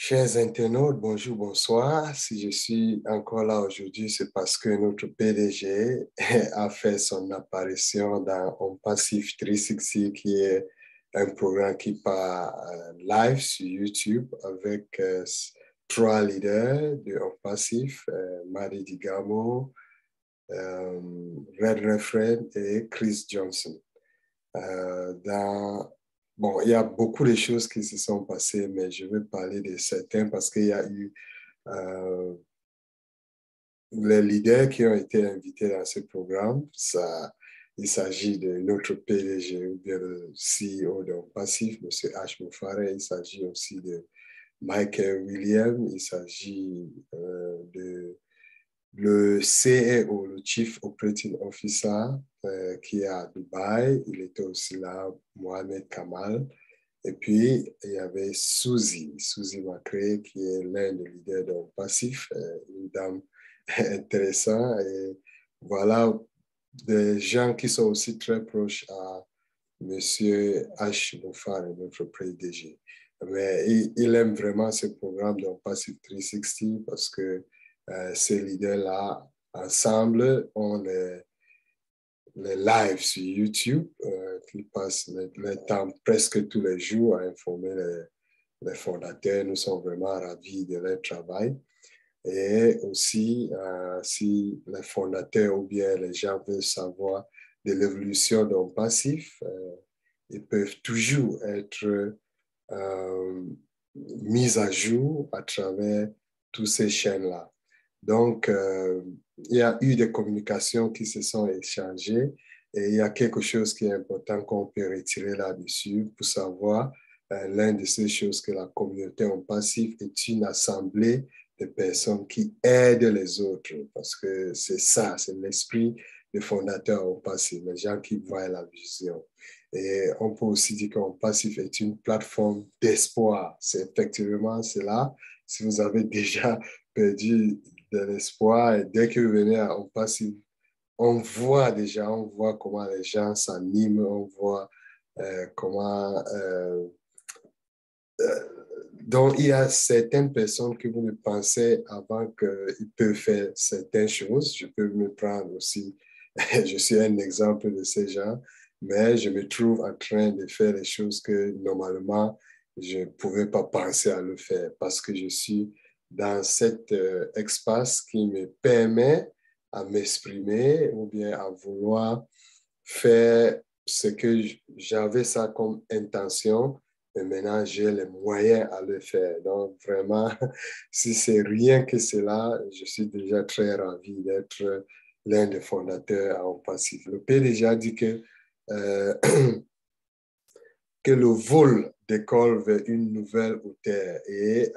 Chers internautes, bonjour, bonsoir. Si je suis encore là aujourd'hui, c'est parce que notre PDG a fait son apparition dans On Passif 360, qui est un programme qui part live sur YouTube avec trois leaders de On Passif, Marie Digamo, Red Refrain et Chris Johnson. Bon, il y a beaucoup de choses qui se sont passées, mais je vais parler de certains parce qu'il y a eu euh, les leaders qui ont été invités dans ce programme. Il s'agit de notre PDG ou bien le CEO de Passif, M. H. Moufare. Il s'agit aussi de Michael Williams. Il s'agit de le CEO, le Chief Operating Officer, qui est à Dubaï. Il était aussi là, Mohamed Kamal. Et puis, il y avait Suzy Macré, qui est l'un des leaders de Passif, une dame intéressante. Et voilà des gens qui sont aussi très proches à Monsieur H. Moufar, notre PDG. Mais il aime vraiment ce programme de Passif 360 parce que ces leaders-là, ensemble, ont les lives sur YouTube qui passent le temps presque tous les jours à informer les fondateurs. Nous sommes vraiment ravis de leur travail. Et aussi, si les fondateurs ou bien les gens veulent savoir de l'évolution d'un passif, ils peuvent toujours être mis à jour à travers toutes ces chaînes-là. Donc, il y a eu des communications qui se sont échangées et il y a quelque chose qui est important qu'on peut retirer là-dessus pour savoir l'une de ces choses que la communauté en passif est une assemblée de personnes qui aident les autres parce que c'est ça, c'est l'esprit des fondateurs en passif, les gens qui voient la vision. Et on peut aussi dire qu'en passif est une plateforme d'espoir. C'est effectivement cela. Si vous avez déjà perdu de l'espoir. Et dès que vous venez en passif, on voit comment les gens s'animent, on voit comment... donc, il y a certaines personnes que vous ne pensez avant qu'ils peuvent faire certaines choses. Je peux me prendre aussi, je suis un exemple de ces gens, mais je me trouve en train de faire des choses que normalement, je ne pouvais pas penser à le faire parce que je suis dans cet espace qui me permet à m'exprimer ou bien à vouloir faire ce que j'avais ça comme intention, et maintenant j'ai les moyens à le faire. Donc vraiment, si c'est rien que cela, je suis déjà très ravi d'être l'un des fondateurs en passif. Le PDG a dit euh, que le vol décolle vers une nouvelle hauteur. Et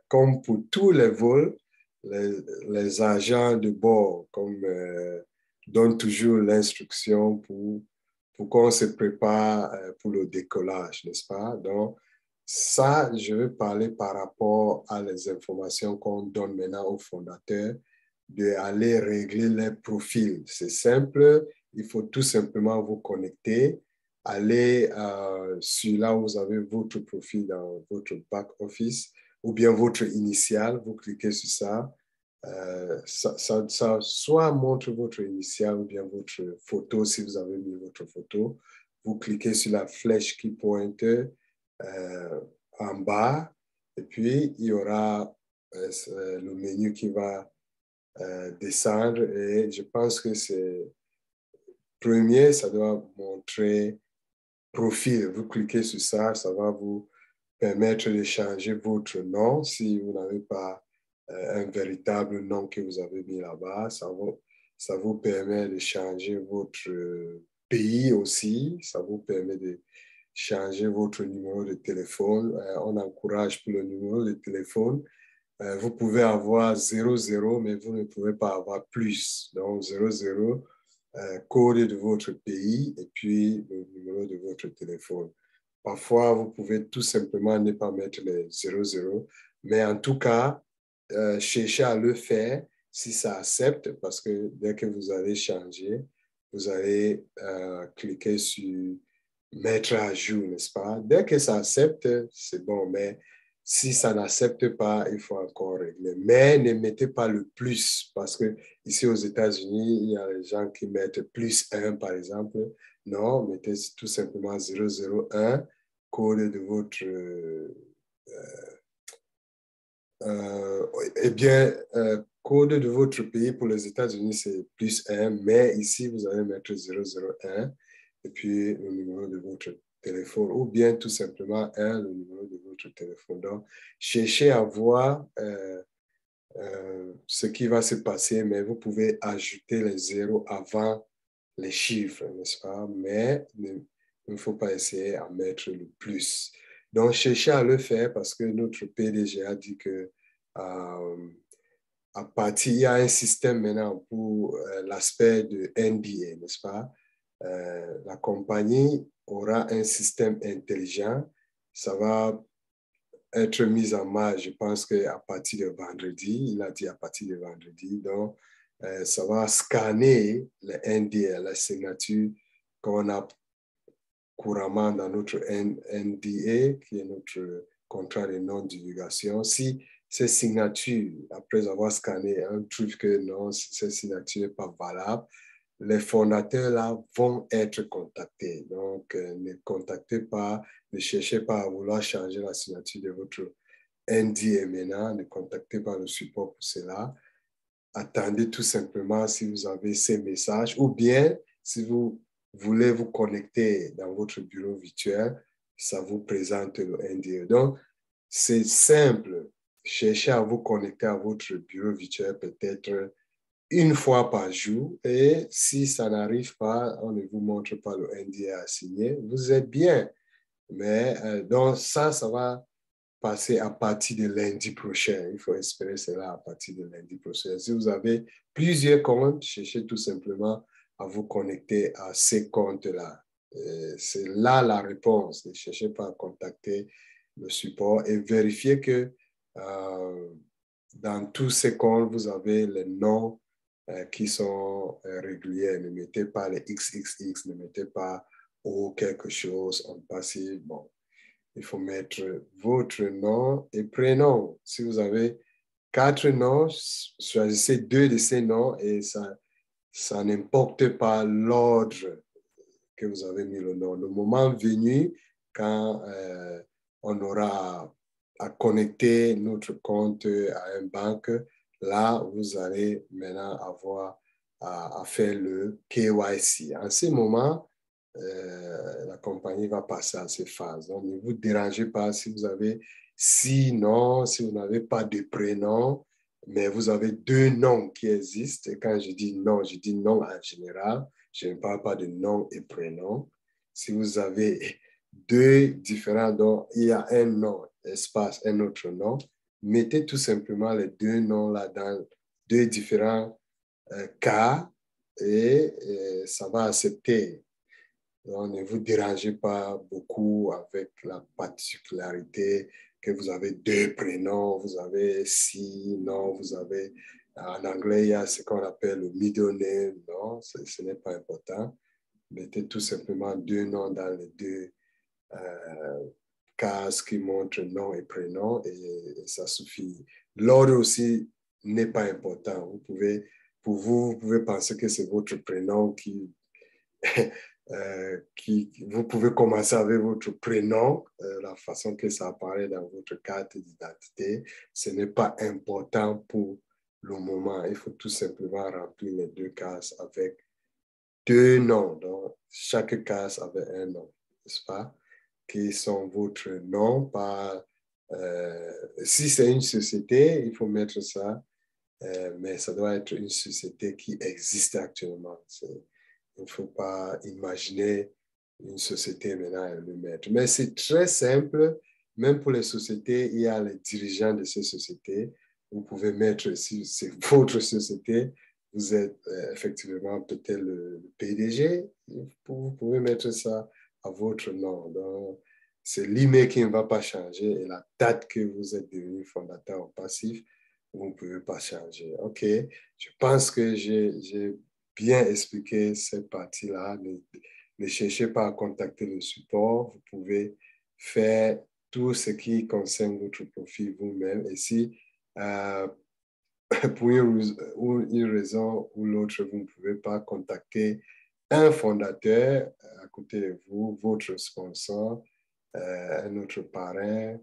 comme pour tous les vols, les agents de bord donnent toujours l'instruction pour qu'on se prépare pour le décollage, n'est-ce pas? Donc, ça, je vais parler par rapport à les informations qu'on donne maintenant aux fondateurs, d'aller régler les profils. C'est simple, il faut tout simplement vous connecter, aller sur là où vous avez votre profil dans votre back office ou bien votre initiale, vous cliquez sur ça. Ça soit montre votre initiale ou bien votre photo si vous avez mis votre photo. Vous cliquez sur la flèche qui pointe en bas et puis il y aura le menu qui va descendre et je pense que c'est premier, ça doit montrer profil. Vous cliquez sur ça, ça va vous permettre de changer votre nom si vous n'avez pas un véritable nom que vous avez mis là-bas. Ça vous permet de changer votre pays aussi. Ça vous permet de changer votre numéro de téléphone. On encourage pour le numéro de téléphone. Vous pouvez avoir 00, mais vous ne pouvez pas avoir plus. Donc, 00, code de votre pays et puis le numéro de votre téléphone. Parfois, vous pouvez tout simplement ne pas mettre les 00, mais en tout cas, cherchez à le faire si ça accepte, parce que dès que vous allez changer, vous allez cliquer sur mettre à jour, n'est-ce pas? Dès que ça accepte, c'est bon, mais Si ça n'accepte pas, il faut encore régler. Mais ne mettez pas le plus, parce que ici aux États-Unis, il y a des gens qui mettent plus 1, par exemple. Non, mettez tout simplement 001, code de votre... eh bien, code de votre pays pour les États-Unis, c'est plus 1, mais ici, vous allez mettre 001 et puis le numéro de votre téléphone, ou bien tout simplement 1, le numéro de votre téléphone. Donc, cherchez à voir ce qui va se passer, mais vous pouvez ajouter les zéros avant les chiffres, n'est-ce pas? Mais il ne faut pas essayer à mettre le plus. Donc, cherchez à le faire parce que notre PDG a dit que à partir, il y a un système maintenant pour l'aspect de NDA, n'est-ce pas? La compagnie aura un système intelligent. Ça va être mis en marche, je pense qu'à partir de vendredi, il a dit à partir de vendredi, donc ça va scanner le NDA, la signature qu'on a couramment dans notre NDA, qui est notre contrat de non-divulgation. Si ces signatures, après avoir scanné un truc que non, cette signature n'est pas valable, les fondateurs là vont être contactés. Donc, ne contactez pas, ne cherchez pas à vouloir changer la signature de votre NDA maintenant, ne contactez pas le support pour cela. Attendez tout simplement si vous avez ces messages ou bien si vous voulez vous connecter dans votre bureau virtuel, ça vous présente le NDA. Donc, c'est simple. Cherchez à vous connecter à votre bureau virtuel peut-être une fois par jour et si ça n'arrive pas, on ne vous montre pas le NDA à signer, vous êtes bien. Mais donc ça va passer à partir de lundi prochain. Il faut espérer cela à partir de lundi prochain. Si vous avez plusieurs comptes, cherchez tout simplement à vous connecter à ces comptes-là. C'est là la réponse. Ne cherchez pas à contacter le support et vérifiez que dans tous ces comptes, vous avez les noms qui sont réguliers. Ne mettez pas les XXX, ne mettez pas O quelque chose en passif. Bon, il faut mettre votre nom et prénom. Si vous avez 4 noms, choisissez 2 de ces noms et ça n'importe pas l'ordre que vous avez mis le nom. Le moment venu, quand on aura à connecter notre compte à une banque, là, vous allez maintenant avoir à faire le KYC. En ce moment, la compagnie va passer à ces phases. Donc, ne vous dérangez pas si vous avez 6 noms, si vous n'avez pas de prénom, mais vous avez 2 noms qui existent. Et quand je dis non, je dis non en général. Je ne parle pas de nom et prénom. Si vous avez 2 différents noms, il y a un nom, espace, un autre nom, mettez tout simplement les 2 noms là dans 2 différents cas et ça va accepter. Donc, ne vous dérangez pas beaucoup avec la particularité que vous avez 2 prénoms, vous avez 6 noms, vous avez, en anglais, il y a ce qu'on appelle le middle name, non, ce n'est pas important. Mettez tout simplement 2 noms dans les 2 cases qui montrent nom et prénom et ça suffit. L'ordre aussi n'est pas important. Vous pouvez penser que c'est votre prénom vous pouvez commencer avec votre prénom, la façon que ça apparaît dans votre carte d'identité. Ce n'est pas important pour le moment. Il faut tout simplement remplir les 2 cases avec 2 noms. Donc, chaque case avait un nom, n'est-ce pas? Qui sont votre nom par... si c'est une société, il faut mettre ça, mais ça doit être une société qui existe actuellement. Il ne faut pas imaginer une société maintenant et le mettre. Mais c'est très simple. Même pour les sociétés, il y a les dirigeants de ces sociétés. Vous pouvez mettre, si c'est votre société, vous êtes effectivement peut-être le PDG, vous pouvez mettre ça à votre nom. Donc, c'est l'email qui ne va pas changer et la date que vous êtes devenu fondateur au passif, vous ne pouvez pas changer. OK, je pense que j'ai bien expliqué cette partie-là. Ne cherchez pas à contacter le support. Vous pouvez faire tout ce qui concerne votre profil vous-même. Et si pour une raison ou l'autre, vous ne pouvez pas contacter un fondateur à côté de vous, votre sponsor, un autre parrain,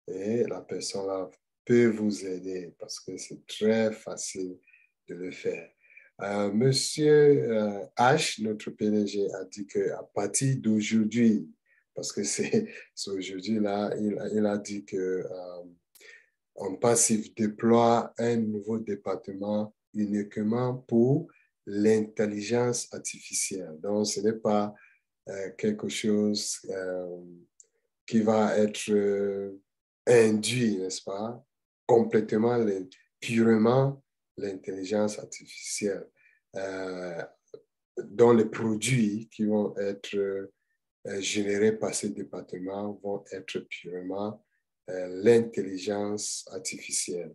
et la personne là peut vous aider parce que c'est très facile de le faire. Monsieur H, notre PDG, a dit qu'à partir d'aujourd'hui, parce que c'est aujourd'hui là, il a dit que OnPassif déploie un nouveau département uniquement pour l'intelligence artificielle. Donc, ce n'est pas quelque chose qui va être induit, n'est-ce pas, complètement, purement l'intelligence artificielle. Dont les produits qui vont être générés par ces départements vont être purement l'intelligence artificielle.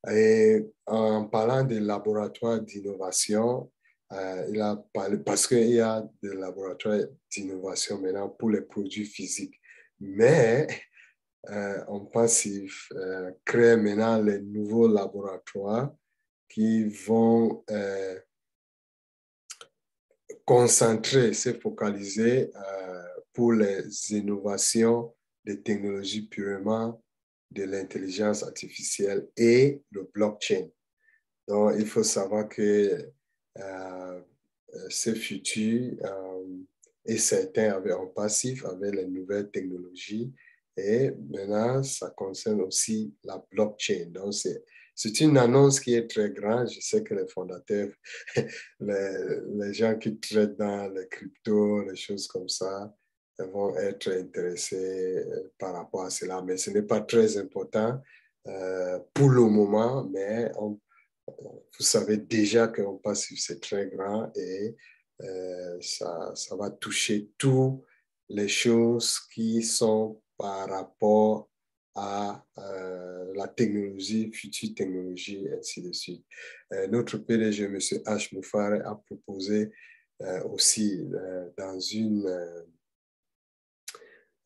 Et en parlant des laboratoires d'innovation, il a parlé, parce qu'il y a des laboratoires d'innovation maintenant pour les produits physiques, mais OnPassif crée maintenant les nouveaux laboratoires qui vont concentrer, se focaliser pour les innovations des technologies purement de l'intelligence artificielle et le blockchain. Donc, il faut savoir que ce futur est certain avec OnPassif, avec les nouvelles technologies. Et maintenant, ça concerne aussi la blockchain. Donc, c'est une annonce qui est très grande. Je sais que les fondateurs, les gens qui traitent dans les cryptos, les choses comme ça, vont être intéressés par rapport à cela. Mais ce n'est pas très important pour le moment, mais vous savez déjà qu'on passe sur c'est très grand et ça va toucher toutes les choses qui sont par rapport à la technologie, future technologie, ainsi de suite. Notre PDG, M. H. Moufare, a proposé aussi dans une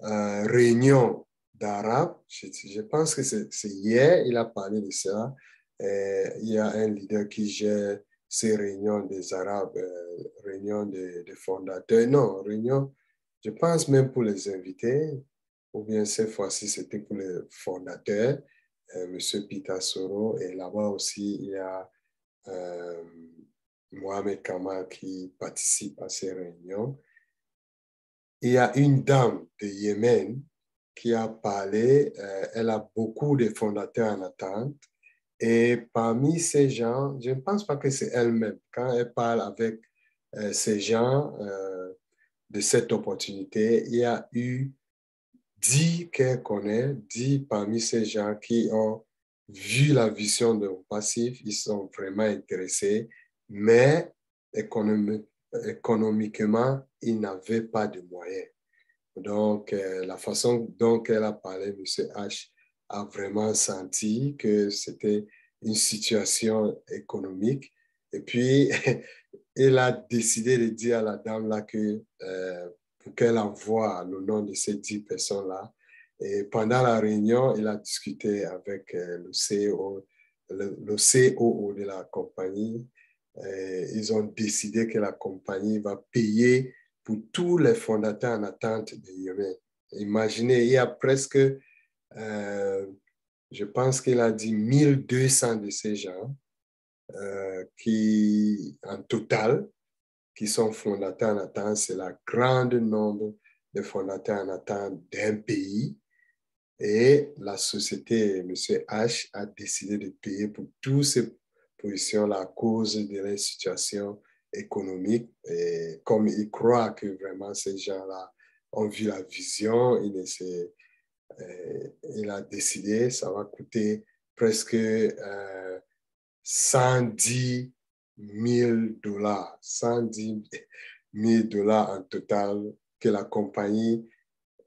réunion d'Arabes, je pense que c'est hier, il a parlé de ça. Il y a un leader qui gère ces réunions des Arabes, réunions des fondateurs. Non, réunion, je pense même pour les invités, ou bien cette fois-ci, c'était pour les fondateurs, M. Peter Soro. Et là-bas aussi, il y a Mohamed Kamal qui participe à ces réunions. Il y a une dame de Yémen qui a parlé, elle a beaucoup de fondateurs en attente. Et parmi ces gens, je ne pense pas que c'est elle-même. Quand elle parle avec ces gens de cette opportunité, il y a eu 10 qu'elle connaît, 10 parmi ces gens qui ont vu la vision de OnPassif, ils sont vraiment intéressés, mais économiquement, ils n'avaient pas de moyens. Donc, la façon dont elle a parlé, M. H a vraiment senti que c'était une situation économique. Et puis, il a décidé de dire à la dame là que pour qu'elle envoie le nom de ces 10 personnes-là. Et pendant la réunion, il a discuté avec le CEO, le COO de la compagnie. Ils ont décidé que la compagnie va payer pour tous les fondateurs en attente de Yémen. Imaginez, il y a presque, je pense qu'il a dit 1200 de ces gens qui, en total, qui sont fondateurs en attente. C'est le grand nombre de fondateurs en attente d'un pays. Et la société, M. H, a décidé de payer pour toutes ces positions-là à cause de la situation économique. Et comme il croit que vraiment ces gens-là ont vu la vision, il a décidé, ça va coûter presque 110 000 dollars, 110 000 dollars en total que la compagnie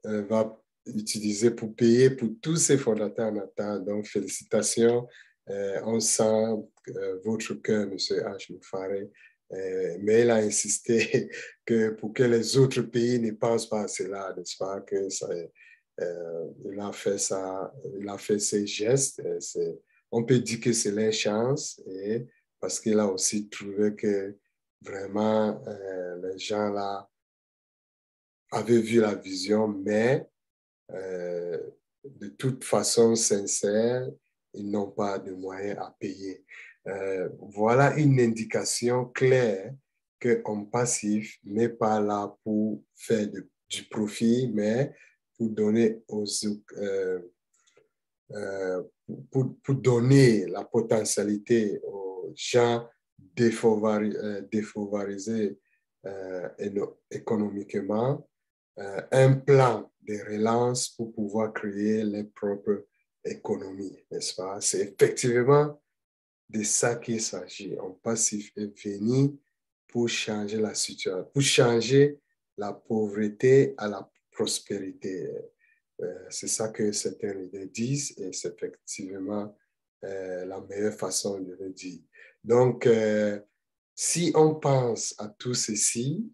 va utiliser pour payer pour tous ces fondateurs en attente. Donc, félicitations. On sent votre cœur, M. H. Moufare. Mais il a insisté que pour que les autres pays ne pensent pas à cela, n'est-ce pas, que Il a fait ça, il a fait ces gestes. On peut dire que c'est la chance et parce qu'il a aussi trouvé que vraiment les gens là avaient vu la vision, mais de toute façon sincère, ils n'ont pas de moyens à payer. Voilà une indication claire qu'un passif n'est pas là pour faire du profit, mais pour donner pour donner la potentialité aux gens défavorisés économiquement un plan de relance pour pouvoir créer les propres économies, n'est-ce pas? C'est effectivement de ça qu'il s'agit. Un passif est venu pour changer la situation, pour changer la pauvreté à la prospérité. C'est ça que certains leaders disent et c'est effectivement la meilleure façon de le dire. Donc, si on pense à tout ceci,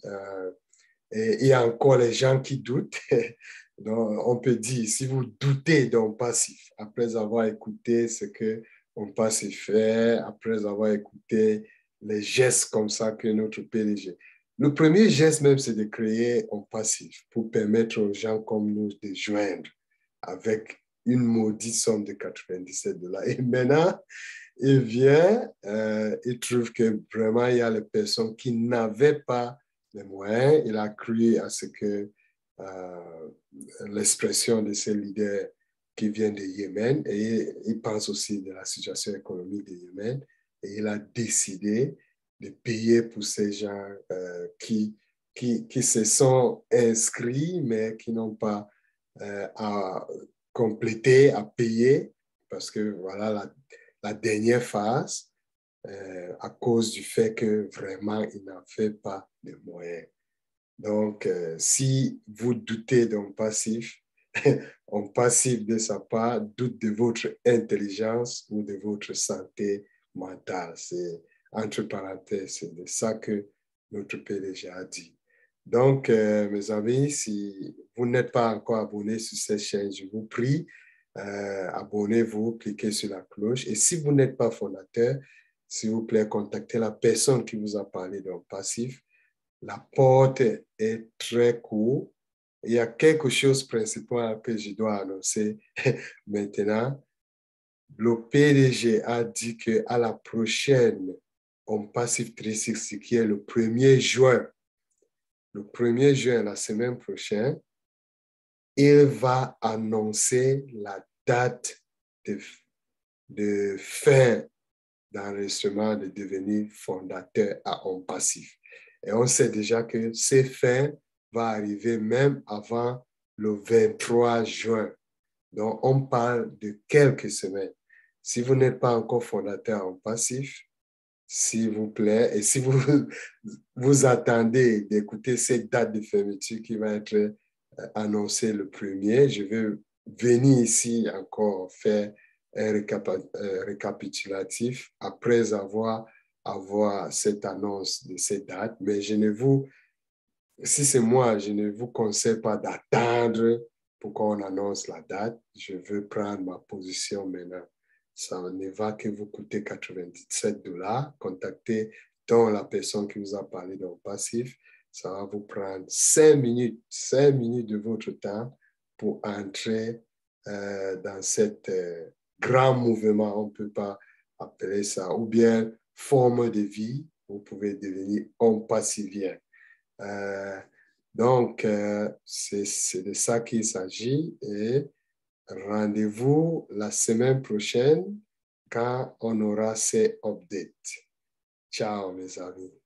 et il y a encore les gens qui doutent. Donc, on peut dire, si vous doutez d'un passif, après avoir écouté ce que on passif fait, après avoir écouté les gestes comme ça que notre PDG. Le premier geste même, c'est de créer un passif pour permettre aux gens comme nous de joindre avec une maudite somme de 97 dollars. Et maintenant, il vient, il trouve que vraiment, il y a les personnes qui n'avaient pas les moyens. Il a cru à ce que l'expression de ces leaders qui viennent de Yémen, et il pense aussi de la situation économique de Yémen, et il a décidé de payer pour ces gens qui se sont inscrits, mais qui n'ont pas à compléter, à payer, parce que voilà, la dernière phase, à cause du fait que vraiment, il n'avait pas de moyens. Donc, si vous doutez d'un passif, un passif de sa part doute de votre intelligence ou de votre santé mentale. C'est, entre parenthèses, c'est de ça que notre PDG a dit. Donc, mes amis, si vous n'êtes pas encore abonné sur cette chaîne, je vous prie, abonnez-vous, cliquez sur la cloche. Et si vous n'êtes pas fondateur, s'il vous plaît, contactez la personne qui vous a parlé d'un passif. La porte est très courte. Il y a quelque chose de principal que je dois annoncer maintenant. Le PDG a dit qu'à la prochaine, on Passif 360, qui est le 1er juin, le 1er juin, la semaine prochaine, il va annoncer la date de fin d'enregistrement de devenir fondateur à On Passif. Et on sait déjà que ces fins vont arriver même avant le 23 juin. Donc, on parle de quelques semaines. Si vous n'êtes pas encore fondateur en passif, s'il vous plaît, et si vous attendez d'écouter cette date de fermeture qui va être annoncée le 1er, je vais venir ici encore faire un récapitulatif après avoir cette annonce de cette date. Mais si c'est moi, je ne vous conseille pas d'attendre pour qu'on annonce la date. Je veux prendre ma position maintenant. Ça ne va que vous coûter 97 dollars. Contactez donc la personne qui vous a parlé d'un passif. Ça va vous prendre 5 minutes de votre temps pour entrer dans cet grand mouvement, on ne peut pas appeler ça, ou bien forme de vie. Vous pouvez devenir un passivien. Donc, c'est de ça qu'il s'agit et rendez-vous la semaine prochaine quand on aura ces updates. Ciao, mes amis.